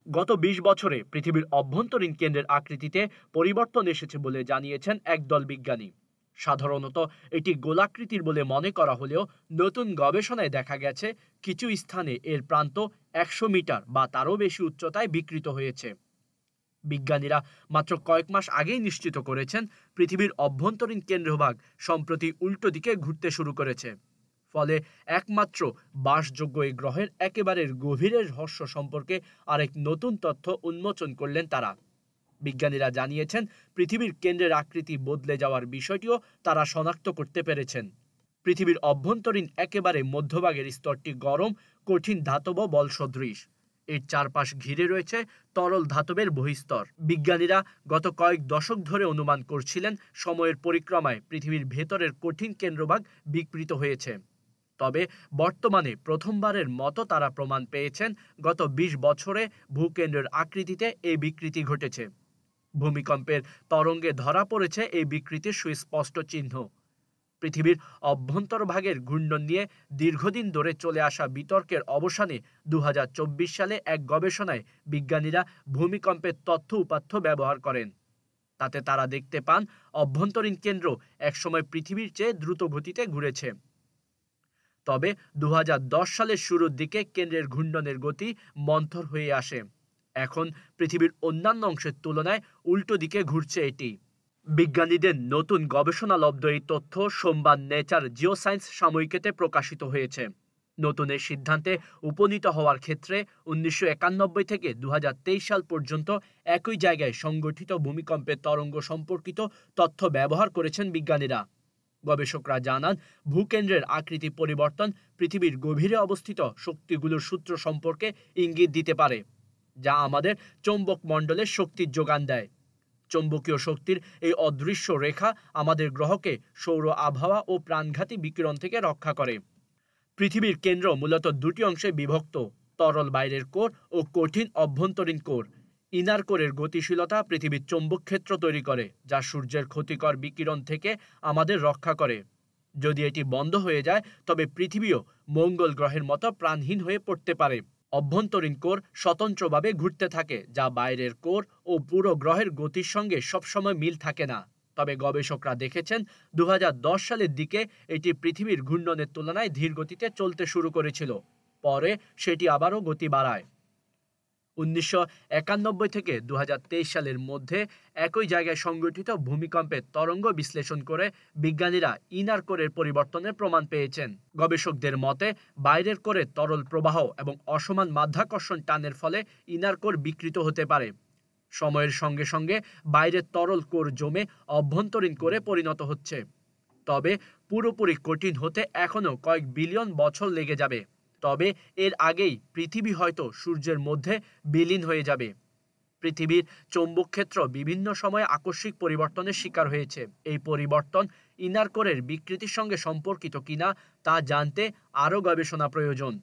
গত ২০ বছরে পৃথিবীর অভ্যন্তরীণ কেন্দ্রের আকৃতিতে পরিবর্তন এসেছে বলে জানিয়েছেন একদল বিজ্ঞানী। সাধারণত এটি গোলাকৃতির বলে মনে করা হলেও নতুন গবেষণায় দেখা গেছে কিছু স্থানে এর প্রান্ত ১০০ মিটার বা তারও বেশি উচ্চতায় বিকৃত হয়েছে। বিজ্ঞানীরা মাত্র কয়েক মাস আগেই নিশ্চিত করেছেন পৃথিবীর অভ্যন্তরীণ কেন্দ্রভাগ সম্প্রতি উল্টো দিকে ঘুরতে শুরু করেছে। ফলে একমাত্র বাসযোগ্য এই গ্রহের একেবারে গভীরের রহস্য সম্পর্কে আরেক নতুন তথ্য উন্মোচন করলেন তারা। বিজ্ঞানীরা জানিয়েছেন পৃথিবীর কেন্দ্রের আকৃতি বদলে যাওয়ার বিষয়টিও তারা শনাক্ত করতে পেরেছেন। পৃথিবীর অভ্যন্তরীণ একেবারে মধ্যভাগের স্তরটি গরম কঠিন ধাতব বল সদৃশ। এর চারপাশ ঘিরে রয়েছে তরল ধাতবের বহিস্তর। বিজ্ঞানীরা গত কয়েক দশক ধরে অনুমান করছিলেন সময়ের পরিক্রমায় পৃথিবীর ভেতরের কঠিন কেন্দ্রভাগ বিকৃত হয়েছে। তবে বর্তমানে প্রথমবারের মতো তারা প্রমাণ পেয়েছেন গত ২০ বছরে ভূকেন্দ্রের আকৃতিতে এই বিকৃতি ঘটেছে। ভূমিকম্পের তরঙ্গে ধরা পড়েছে এই বিকৃতির সুস্পষ্ট চিহ্ন। পৃথিবীর অভ্যন্তরভাগের ঘূর্ণন নিয়ে দীর্ঘদিন ধরে চলে আসা বিতর্কের অবসানে ২০২৪ সালে এক গবেষণায় বিজ্ঞানীরা ভূমিকম্পের তথ্য উপাত্ত ব্যবহার করেন। তাতে তারা দেখতে পান অভ্যন্তরীণ কেন্দ্র একসময় পৃথিবীর চেয়ে দ্রুত গতিতে ঘুরেছে। তবে ২০১০ সালের শুরুর দিকে কেন্দ্রের ঘূর্ণনের গতি মন্থর হয়ে আসে। এখন পৃথিবীর অন্যান্য অংশের তুলনায় উল্টো দিকে ঘুরছে এটি। বিজ্ঞানীদের নতুন গবেষণালব্ধ এই তথ্য সোমবার নেচার জিওসায়েন্স সাময়িকীতে প্রকাশিত হয়েছে। নতুন এই সিদ্ধান্তে উপনীত হওয়ার ক্ষেত্রে ১৯৯১ থেকে ২০২৩ সাল পর্যন্ত একই জায়গায় সংঘটিত ভূমিকম্পের তরঙ্গ সম্পর্কিত তথ্য ব্যবহার করেছেন বিজ্ঞানীরা। গবেষকরা জানান ভূকেন্দ্রের আকৃতি পরিবর্তন পৃথিবীর গভীরে অবস্থিত শক্তিগুলোর সূত্র সম্পর্কে ইঙ্গিত দিতে পারে, যা আমাদের চৌম্বক মণ্ডলের শক্তির যোগান দেয়। চৌম্বকীয় শক্তির এই অদৃশ্য রেখা আমাদের গ্রহকে সৌর আবহাওয়া ও প্রাণঘাতী বিকিরণ থেকে রক্ষা করে। পৃথিবীর কেন্দ্র মূলত দুটি অংশে বিভক্ত, তরল বাইরের কোর ও কঠিন অভ্যন্তরীণ কোর। ইনার কোরের গতিশীলতা পৃথিবীর চৌম্বক ক্ষেত্র তৈরি করে, যা সূর্যের ক্ষতিকর বিকিরণ থেকে আমাদের রক্ষা করে। যদি এটি বন্ধ হয়ে যায় তবে পৃথিবীও মঙ্গল গ্রহের মতো প্রাণহীন হয়ে পড়তে পারে। অভ্যন্তরীণ কোর স্বতন্ত্রভাবে ঘুরতে থাকে, যা বাইরের কোর ও পুরো গ্রহের গতির সঙ্গে সবসময় মিল থাকে না। তবে গবেষকরা দেখেছেন ২০১০ সালের দিকে এটি পৃথিবীর ঘূর্ণনের তুলনায় ধীর গতিতে চলতে শুরু করেছিল। পরে সেটি আবারও গতি বাড়ায়। ১৯৯১ থেকে ২০২৩ সালের মধ্যে একই জায়গায় সংঘটিত ভূমিকম্পের তরঙ্গ বিশ্লেষণ করে বিজ্ঞানীরা ইনার কোরের পরিবর্তনের প্রমাণ পেয়েছেন। গবেষকদের মতে বাইরের কোরে তরল প্রবাহ এবং অসমান মাধ্যাকর্ষণ টানের ফলে ইনার কোর বিকৃত হতে পারে। সময়ের সঙ্গে সঙ্গে বাইরের তরল কোর জমে অভ্যন্তরীণ কোরে পরিণত হচ্ছে। তবে পুরোপুরি কঠিন হতে এখনও কয়েক বিলিয়ন বছর লেগে যাবে। তবে এর আগেই পৃথিবী হয়তো সূর্যের মধ্যে বিলীন হয়ে যাবে। পৃথিবীর চৌম্বক ক্ষেত্র বিভিন্ন সময়ে আকস্মিক পরিবর্তনের শিকার হয়েছে। এই পরিবর্তন ইনার কোরের বিকৃতির সঙ্গে সম্পর্কিত কিনা তা জানতে আরও গবেষণা প্রয়োজন।